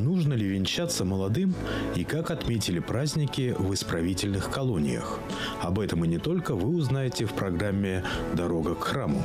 Нужно ли венчаться молодым и как отметили праздники в исправительных колониях? Об этом и не только вы узнаете в программе «Дорога к храму».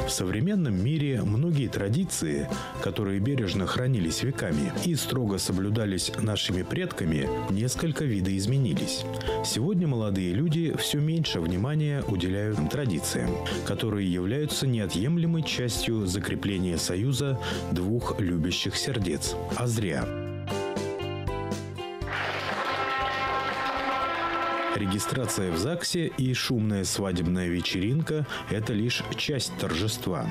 В современном мире многие традиции, которые бережно хранились веками и строго соблюдались нашими предками, несколько видоизменились. Сегодня молодые люди все меньше внимания уделяют традициям, которые являются неотъемлемой частью закрепления союза двух любящих сердец. А зря. Регистрация в ЗАГСе и шумная свадебная вечеринка – это лишь часть торжества.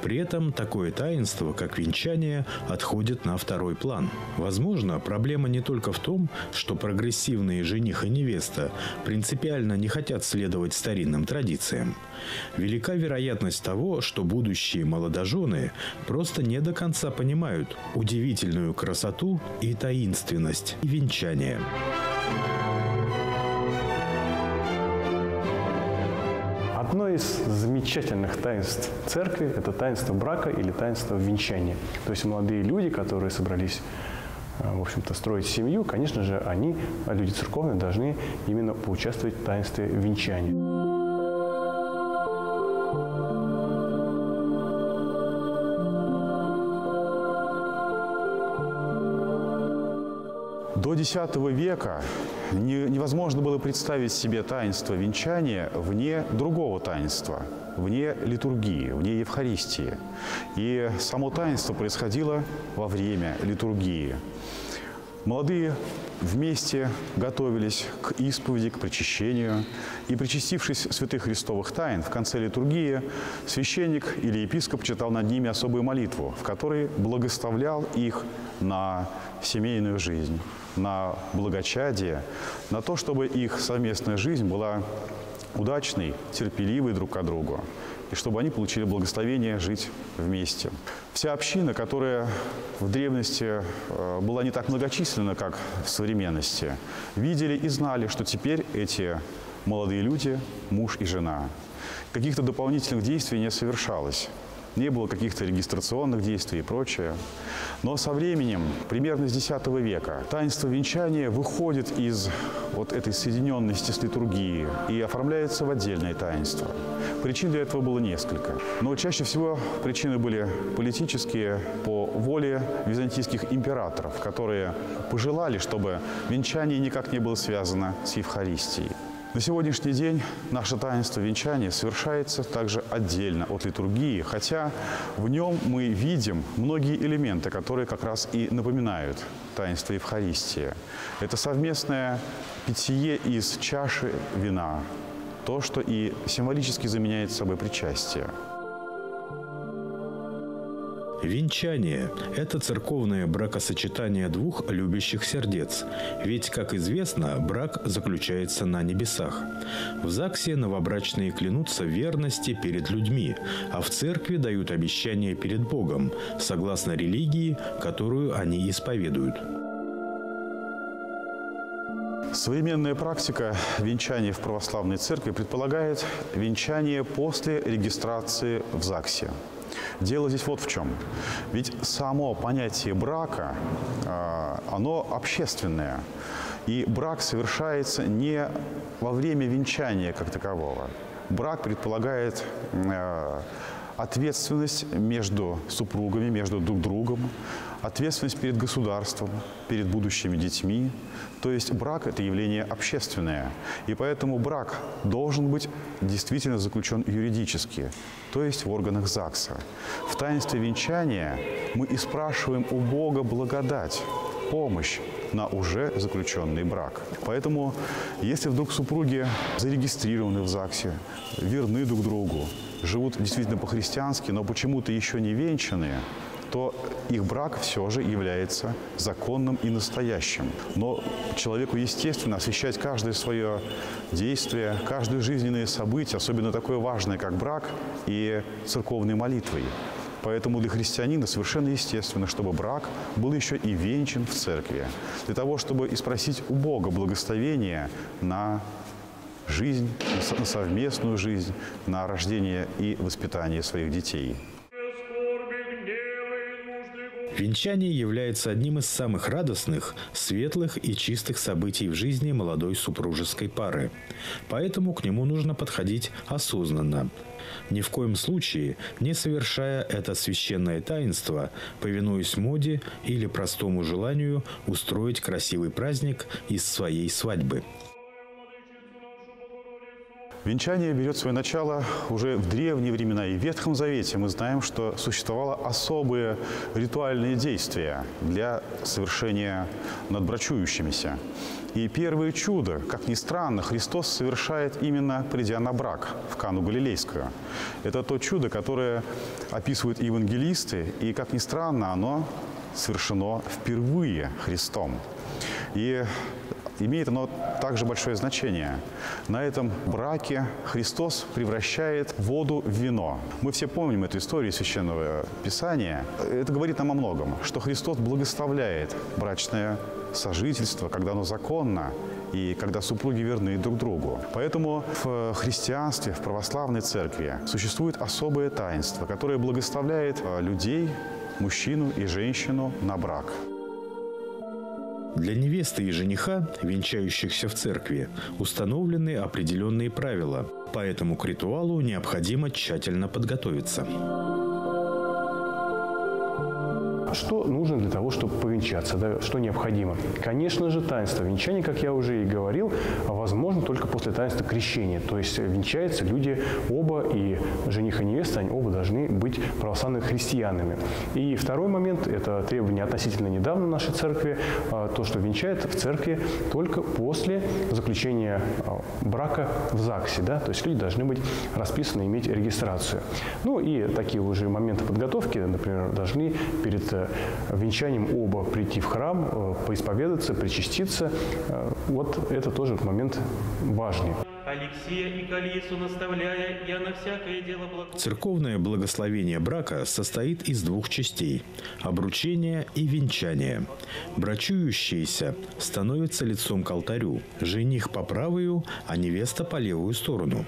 При этом такое таинство, как венчание, отходит на второй план. Возможно, проблема не только в том, что прогрессивные жених и невеста принципиально не хотят следовать старинным традициям. Велика вероятность того, что будущие молодожены просто не до конца понимают удивительную красоту и таинственность венчания. Одно из замечательных таинств церкви – это таинство брака или таинство венчания. То есть молодые люди, которые собрались, в общем-то, строить семью, конечно же, они, люди церковные, должны именно поучаствовать в таинстве венчания. До X века невозможно было представить себе таинство венчания вне другого таинства, вне литургии, вне Евхаристии. И само таинство происходило во время литургии. Молодые вместе готовились к исповеди, к причащению. И, причастившись святых христовых тайн, в конце литургии священник или епископ читал над ними особую молитву, в которой благословлял их на семейную жизнь, на благочадие, на то, чтобы их совместная жизнь была удачной, терпеливой друг к другу, и чтобы они получили благословение жить вместе. Вся община, которая в древности была не так многочисленна, как в современности, видели и знали, что теперь эти молодые люди – муж и жена. Каких-то дополнительных действий не совершалось. Не было каких-то регистрационных действий и прочее. Но со временем, примерно с X века, таинство венчания выходит из вот этой соединенности с литургией и оформляется в отдельное таинство. Причин для этого было несколько. Но чаще всего причины были политические, по воле византийских императоров, которые пожелали, чтобы венчание никак не было связано с Евхаристией. На сегодняшний день наше таинство венчания совершается также отдельно от литургии, хотя в нем мы видим многие элементы, которые как раз и напоминают таинство Евхаристии. Это совместное питье из чаши вина, то, что и символически заменяет собой причастие. Венчание – это церковное бракосочетание двух любящих сердец. Ведь, как известно, брак заключается на небесах. В ЗАГСе новобрачные клянутся в верности перед людьми, а в церкви дают обещания перед Богом, согласно религии, которую они исповедуют. Современная практика венчания в православной церкви предполагает венчание после регистрации в ЗАГСе. Дело здесь вот в чем. Ведь само понятие брака, оно общественное. И брак совершается не во время венчания как такового. Брак предполагает ответственность между супругами, между друг другом, ответственность перед государством, перед будущими детьми. То есть брак – это явление общественное. И поэтому брак должен быть действительно заключен юридически, то есть в органах ЗАГСа. В таинстве венчания мы и спрашиваем у Бога благодать, помощь на уже заключенный брак. Поэтому, если вдруг супруги зарегистрированы в ЗАГСе, верны друг другу, живут действительно по-христиански, но почему-то еще не венчанные, то их брак все же является законным и настоящим. Но человеку, естественно, освящать каждое свое действие, каждое жизненное событие, особенно такое важное, как брак, и церковной молитвой. Поэтому для христианина совершенно естественно, чтобы брак был еще и венчан в церкви, для того, чтобы и спросить у Бога благословения на жизнь, на совместную жизнь, на рождение и воспитание своих детей. Венчание является одним из самых радостных, светлых и чистых событий в жизни молодой супружеской пары. Поэтому к нему нужно подходить осознанно. Ни в коем случае не совершая это священное таинство, повинуясь моде или простому желанию устроить красивый праздник из своей свадьбы. Венчание берет свое начало уже в древние времена. И в Ветхом Завете мы знаем, что существовало особые ритуальные действия для совершения над брачующимися. И первое чудо, как ни странно, Христос совершает именно придя на брак в Кану Галилейскую. Это то чудо, которое описывают евангелисты, и, как ни странно, оно совершено впервые Христом. И имеет оно также большое значение. На этом браке Христос превращает воду в вино. Мы все помним эту историю Священного Писания. Это говорит нам о многом, что Христос благословляет брачное сожительство, когда оно законно и когда супруги верны друг другу. Поэтому в христианстве, в православной церкви существует особое таинство, которое благословляет людей, мужчину и женщину на брак. Для невесты и жениха, венчающихся в церкви, установлены определенные правила, поэтому к ритуалу необходимо тщательно подготовиться. Что нужно для того, чтобы повенчаться? Да? Что необходимо? Конечно же, таинство венчания, как я уже и говорил, возможно только после таинства крещения. То есть венчаются люди оба, и жених и невеста, они оба должны быть православными христианами. И второй момент – это требование относительно недавно в нашей церкви, то, что венчает в церкви только после заключения брака в ЗАГСе. Да? То есть люди должны быть расписаны, иметь регистрацию. Ну и такие уже моменты подготовки, например, должны перед венчанием оба прийти в храм, поисповедаться, причаститься. Вот это тоже момент важный. Алексея и Калису наставляя, я на всякое дело благо... Церковное благословение брака состоит из двух частей – обручения и венчания. Брачующиеся становятся лицом к алтарю, жених по правую, а невеста по левую сторону.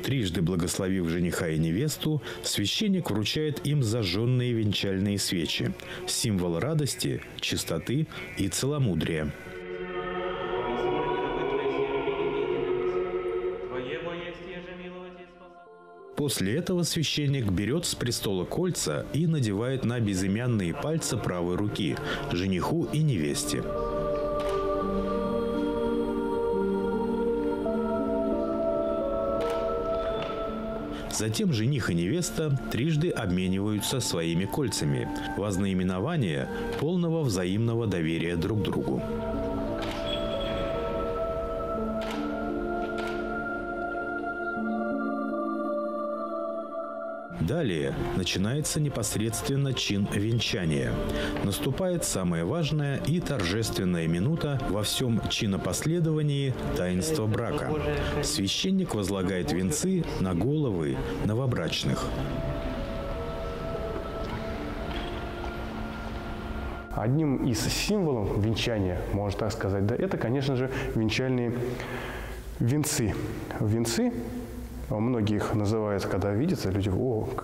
Трижды благословив жениха и невесту, священник вручает им зажженные венчальные свечи – символ радости, чистоты и целомудрия. После этого священник берет с престола кольца и надевает на безымянные пальцы правой руки жениху и невесте. Затем жених и невеста трижды обмениваются своими кольцами во знаменование полного взаимного доверия друг другу. Далее начинается непосредственно чин венчания. Наступает самая важная и торжественная минута во всем чинопоследовании таинства брака. Священник возлагает венцы на головы новобрачных. Одним из символов венчания, можно так сказать, да, это, конечно же, венчальные венцы. Венцы многие их называют, когда видятся, люди,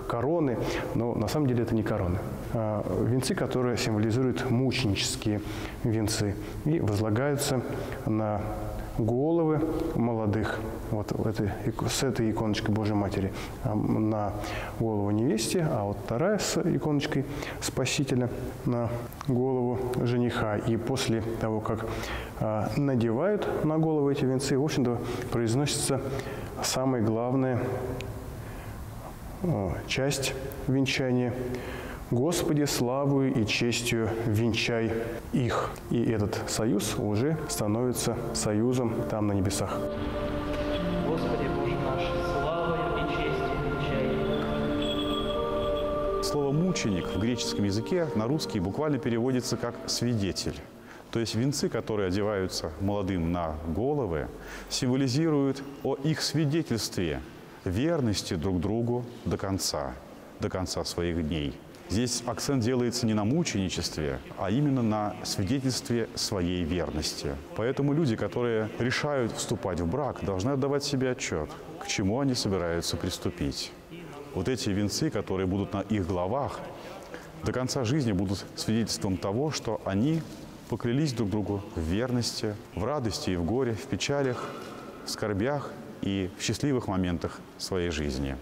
короны, но на самом деле это не короны. Венцы, которые символизируют мученические венцы и возлагаются на головы молодых, вот с этой иконочкой Божьей Матери, на голову невесте, а вот вторая с иконочкой Спасителя на голову жениха. И после того, как надевают на голову эти венцы, в общем-то, произносится самая главная часть венчания: «Господи, славою и честью венчай их». И этот союз уже становится союзом там на небесах. Господи Боже наш, славою и честью венчай. Слово «мученик» в греческом языке на русский буквально переводится как «свидетель». То есть венцы, которые одеваются молодым на головы, символизируют о их свидетельстве верности друг другу до конца своих дней. Здесь акцент делается не на мученичестве, а именно на свидетельстве своей верности. Поэтому люди, которые решают вступать в брак, должны отдавать себе отчет, к чему они собираются приступить. Вот эти венцы, которые будут на их головах, до конца жизни будут свидетельством того, что они поклялись друг другу в верности, в радости и в горе, в печалях, в скорбях и в счастливых моментах своей жизни.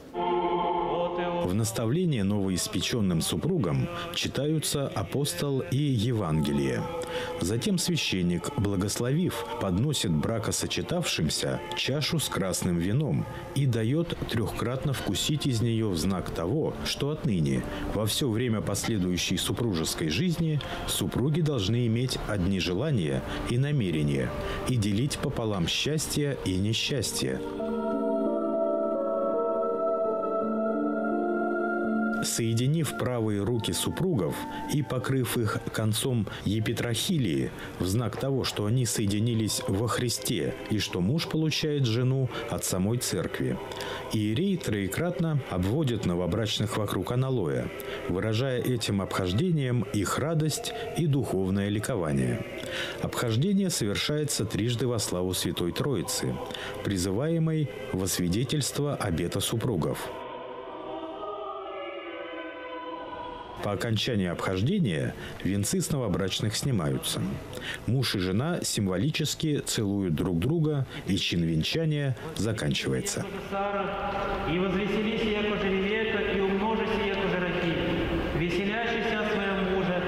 В наставление новоиспеченным супругам читаются апостол и Евангелие. Затем священник, благословив, подносит бракосочетавшимся чашу с красным вином и дает трехкратно вкусить из нее в знак того, что отныне, во все время последующей супружеской жизни, супруги должны иметь одни желания и намерения и делить пополам счастье и несчастье. Соединив правые руки супругов и покрыв их концом епитрахилии в знак того, что они соединились во Христе и что муж получает жену от самой церкви, иерей троекратно обводит новобрачных вокруг аналоя, выражая этим обхождением их радость и духовное ликование. Обхождение совершается трижды во славу Святой Троицы, призываемой во свидетельство обета супругов. По окончании обхождения венцы с новобрачных снимаются. Муж и жена символически целуют друг друга, и чин венчания заканчивается. «И возвеселись, яко же века, и умножися, яко же раки, веселящийся от своего мужа,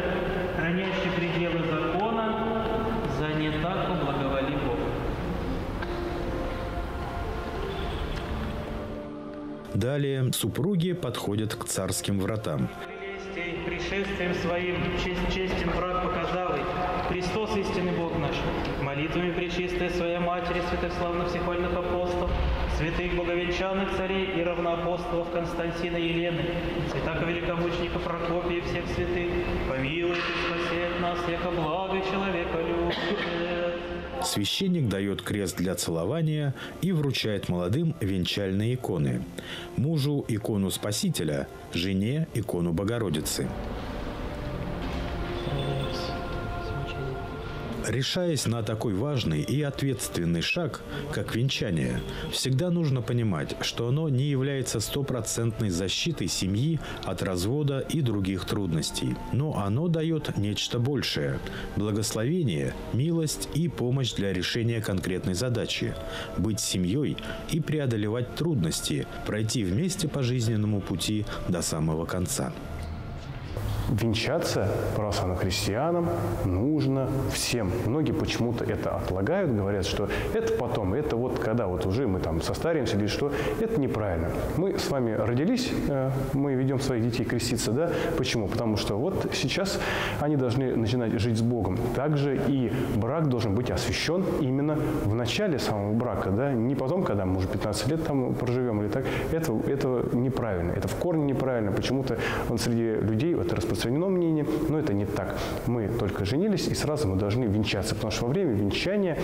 хранящий пределы закона, за не так благоволи Бог». Далее супруги подходят к царским вратам. Пришествием своим честен брак показал, Христос истинный Бог наш, молитвами пречистая своя Матери, святых славных всех вольных апостолов, святых боговенчанных царей и равноапостолов Константина и Елены, святаго великомученика Прокопия и всех святых, помилуй и спаси нас, яко благо человека любит. Священник дает крест для целования и вручает молодым венчальные иконы. Мужу – икону Спасителя, жене – икону Богородицы. Решаясь на такой важный и ответственный шаг, как венчание, всегда нужно понимать, что оно не является стопроцентной защитой семьи от развода и других трудностей. Но оно дает нечто большее – благословение, милость и помощь для решения конкретной задачи – быть семьей и преодолевать трудности, пройти вместе по жизненному пути до самого конца. Венчаться православным христианам нужно всем. Многие почему-то это отлагают, говорят, что это потом, это вот когда вот уже мы там состаримся или что. Это неправильно. Мы с вами родились, мы ведем своих детей креститься, да? Почему? Потому что вот сейчас они должны начинать жить с Богом. Также и брак должен быть освящен именно в начале самого брака, да? Не потом, когда мы уже 15 лет там проживем или так. Это неправильно. Это в корне неправильно. Почему-то среди людей это распространено мнение, но это не так. Мы только женились, и сразу мы должны венчаться, потому что во время венчания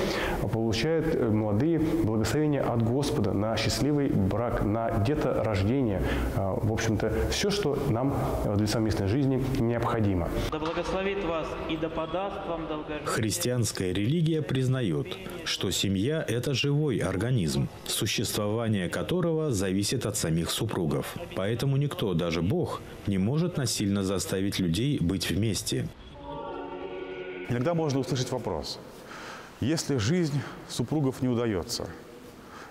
получают молодые благословения от Господа на счастливый брак, на деторождение. В общем-то, все, что нам для совместной жизни необходимо. Да благословит вас и да подаст вам долгожитель. Христианская религия признает, что семья – это живой организм, существование которого зависит от самих супругов. Поэтому никто, даже Бог, не может насильно заставить людей быть вместе. Иногда можно услышать вопрос. Если жизнь супругов не удается,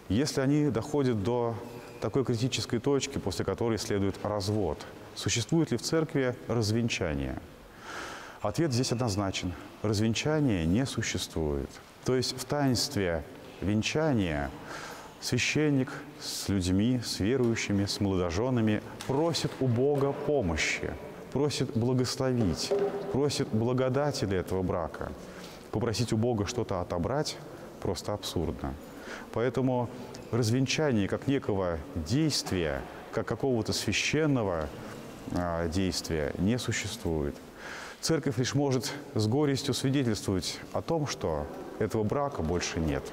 если они доходят до такой критической точки, после которой следует развод, существует ли в церкви развенчание? Ответ здесь однозначен. Развенчания не существует. То есть в таинстве венчания священник с людьми, с верующими, с молодоженами просит у Бога помощи, просит благословить, просит благодати для этого брака. Попросить у Бога что-то отобрать просто абсурдно. Поэтому развенчание как некого действия, как какого-то священного действия не существует. Церковь лишь может с горестью свидетельствовать о том, что этого брака больше нет.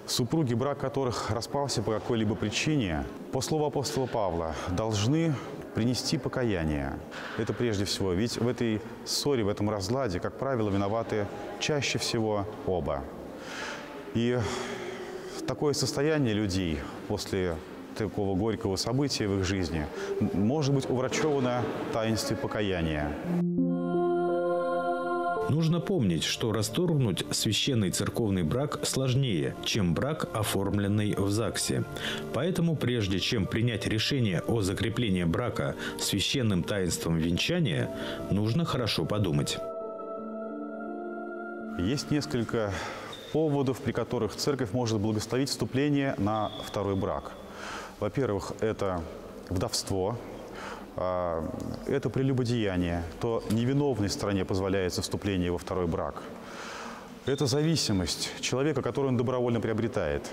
Супруги, брак которых распался по какой-либо причине, по слову апостола Павла, должны принести покаяние. Это прежде всего. Ведь в этой ссоре, в этом разладе, как правило, виноваты чаще всего оба. И такое состояние людей после такого горького события в их жизни может быть уврачевано в таинстве покаяния. Нужно помнить, что расторгнуть священный церковный брак сложнее, чем брак, оформленный в ЗАГСе. Поэтому прежде чем принять решение о закреплении брака священным таинством венчания, нужно хорошо подумать. Есть несколько поводов, при которых церковь может благословить вступление на второй брак. Во-первых, это вдовство. Это прелюбодеяние, то невиновной стороне позволяется вступление во второй брак. Это зависимость человека, которую он добровольно приобретает.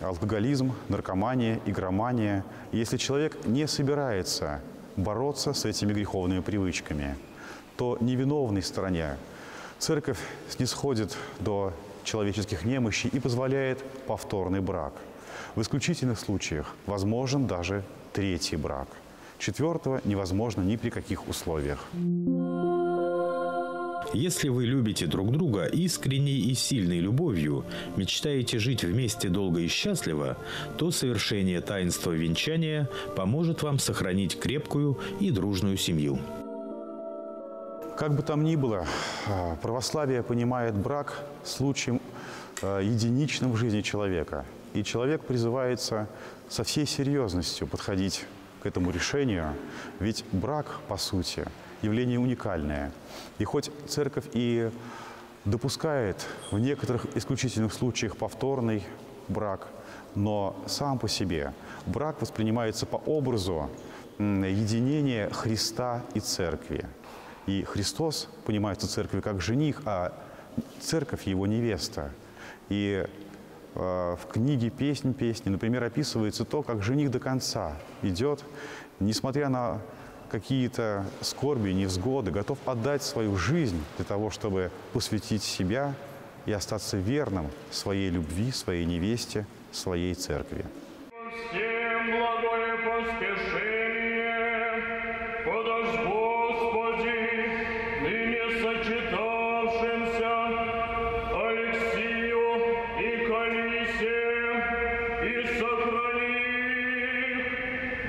Алкоголизм, наркомания, игромания. Если человек не собирается бороться с этими греховными привычками, то невиновной стороне церковь снисходит до человеческих немощей и позволяет повторный брак. В исключительных случаях возможен даже третий брак. Четвертого невозможно ни при каких условиях. Если вы любите друг друга искренней и сильной любовью, мечтаете жить вместе долго и счастливо, то совершение таинства венчания поможет вам сохранить крепкую и дружную семью. Как бы там ни было, православие понимает брак случаем единичным в жизни человека. И человек призывается со всей серьезностью подходить к этому решению, ведь брак, по сути, явление уникальное. И хоть церковь и допускает в некоторых исключительных случаях повторный брак, но сам по себе брак воспринимается по образу единения Христа и церкви. И Христос понимается церковью как жених, а церковь его невеста. И в книге «Песнь песни», например, описывается то, как жених до конца идет, несмотря на какие-то скорби, невзгоды, готов отдать свою жизнь для того, чтобы посвятить себя и остаться верным своей любви, своей невесте, своей церкви. Всем благое поспешение, подашь, Господи, ныне сочетавшимся Алексию и Калисе, и сохрани их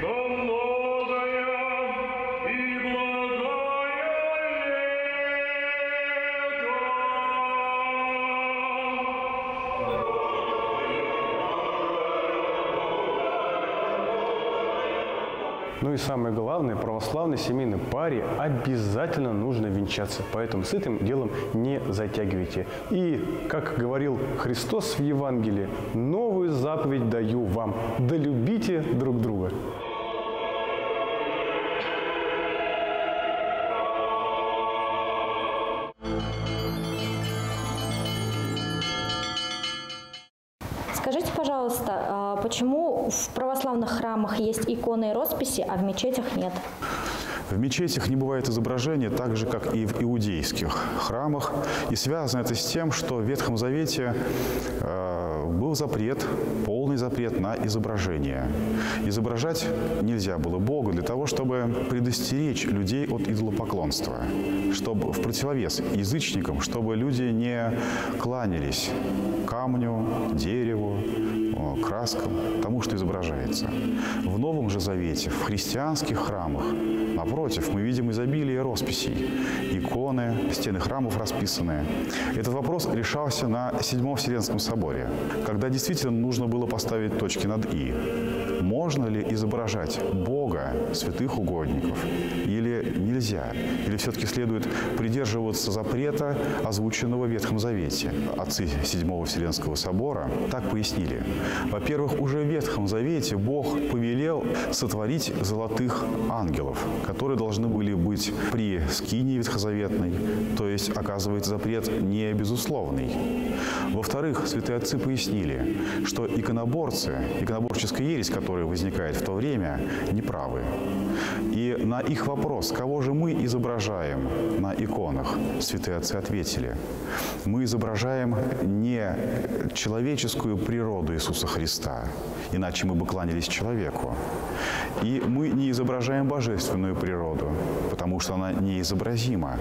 до многое и благое Ну и самое главное, православной семейной паре обязательно нужно венчаться. Поэтому с этим делом не затягивайте. И, как говорил Христос в Евангелии, новую заповедь даю вам – да любите друг друга. Скажите, пожалуйста, почему в православных храмах есть иконы и росписи, а в мечетях нет? В мечетях не бывает изображения так же, как и в иудейских храмах. И связано это с тем, что в Ветхом Завете был запрет, полный запрет на изображение. Изображать нельзя было Бога для того, чтобы предостеречь людей от идолопоклонства, чтобы в противовес язычникам, чтобы люди не кланялись камню, дереву, краскам, тому, что изображается. В Новом же Завете, в христианских храмах, напротив, мы видим изобилие росписей, иконы, стены храмов расписанные. Этот вопрос решался на VII Вселенском соборе, когда действительно нужно было поставить точки над «и». Можно ли изображать Бога, святых угодников, или нельзя? Или все-таки следует придерживаться запрета, озвученного в Ветхом Завете? Отцы VII Вселенского собора так пояснили. Во-первых, уже в Ветхом Завете Бог повелел сотворить золотых ангелов, которые должны были быть при скинии ветхозаветной, то есть, оказывается, запрет не безусловный. Во-вторых, святые отцы пояснили, что иконоборческая ересь, которая возникает в то время, неправы. И на их вопрос, кого же мы изображаем на иконах, святые отцы ответили: мы изображаем не человеческую природу Иисуса Христа иначе мы бы кланялись человеку. И мы не изображаем божественную природу, потому что она неизобразима.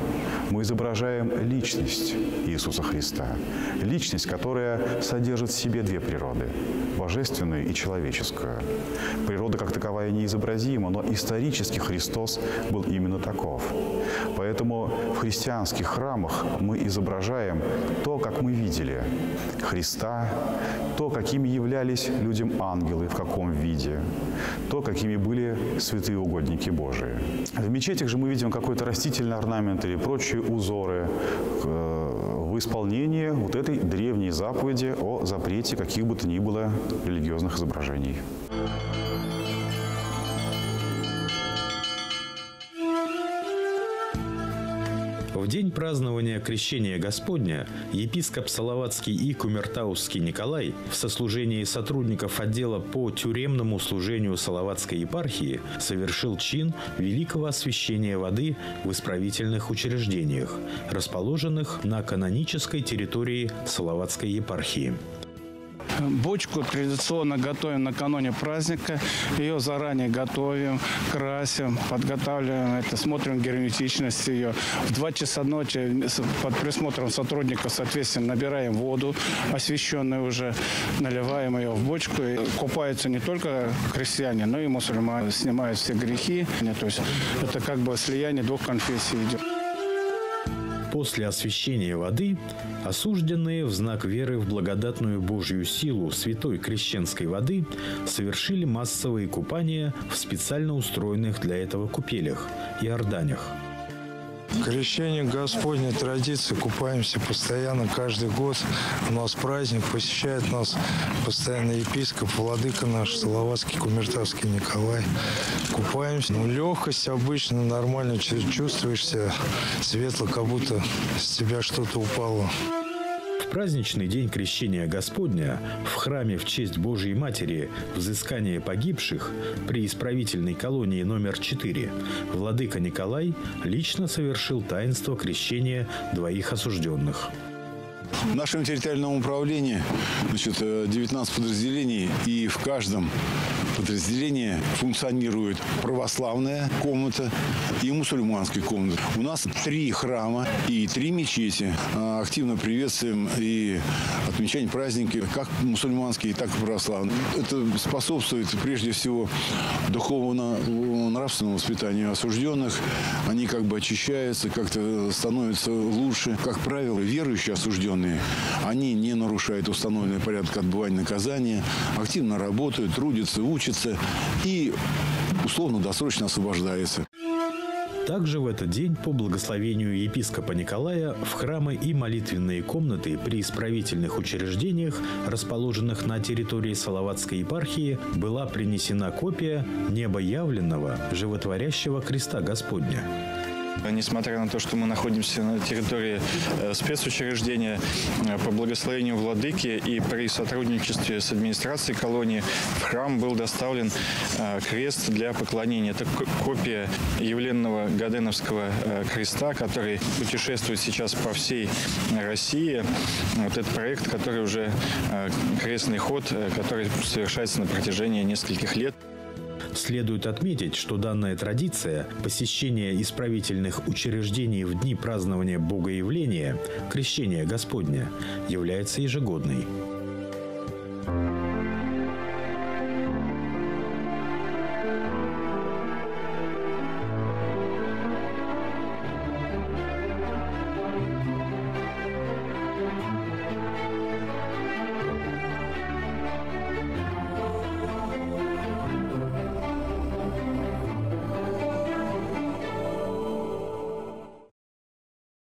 Мы изображаем личность Иисуса Христа. Личность, которая содержит в себе две природы – божественную и человеческую. Природа как таковая неизобразима, но исторически Христос был именно таков. Поэтому в христианских храмах мы изображаем то, как мы видели Христа, то, какими являлись людям ангелы, в каком виде, то, какими были святые угодники Божии. В мечетях же мы видим какой-то растительный орнамент или прочие узоры в исполнении вот этой древней заповеди о запрете каких бы то ни было религиозных изображений. В день празднования Крещения Господня епископ Салаватский и Кумертаусский Николай в сослужении сотрудников отдела по тюремному служению Салаватской епархии совершил чин великого освящения воды в исправительных учреждениях, расположенных на канонической территории Салаватской епархии. Бочку традиционно готовим накануне праздника. Ее заранее готовим, красим, подготавливаем это, смотрим герметичность ее. В 2 часа ночи под присмотром сотрудников, соответственно, набираем воду, освященную уже, наливаем ее в бочку. И купаются не только христиане, но и мусульмане. Снимают все грехи. То есть это как бы слияние 2 конфессий идет. После освящения воды осужденные в знак веры в благодатную Божью силу святой крещенской воды совершили массовые купания в специально устроенных для этого купелях – Иорданях. Крещение Господне традиции, купаемся постоянно, каждый год. У нас праздник, посещает нас постоянно епископ, владыка наш, Салаватский, Кумертаусский Николай. Купаемся. Легкость обычно, нормально чувствуешься, светло, как будто с тебя что-то упало. В праздничный день Крещения Господня в храме в честь Божией Матери взыскания погибших при исправительной колонии номер 4 владыка Николай лично совершил таинство крещения 2 осужденных. В нашем территориальном управлении 19 подразделений, и в каждом подразделении функционирует православная комната и мусульманская комната. У нас 3 храма и 3 мечети. Активно приветствуем и отмечаем праздники, как мусульманские, так и православные. Это способствует прежде всего духовно-нравственному воспитанию осужденных. Они как бы очищаются, как-то становятся лучше. Как правило, верующие осужденные, они не нарушают установленный порядок отбывания наказания, активно работают, трудятся, учатся и условно-досрочно освобождаются. Также в этот день по благословению епископа Николая в храмы и молитвенные комнаты при исправительных учреждениях, расположенных на территории Салаватской епархии, была принесена копия небоявленного животворящего креста Господня. Несмотря на то, что мы находимся на территории спецучреждения, по благословению владыки и при сотрудничестве с администрацией колонии в храм был доставлен крест для поклонения. Это копия явленного Гаденовского креста, который путешествует сейчас по всей России. Вот этот проект, который уже крестный ход, который совершается на протяжении нескольких лет. Следует отметить, что данная традиция посещения исправительных учреждений в дни празднования Богоявления, Крещения Господня, является ежегодной.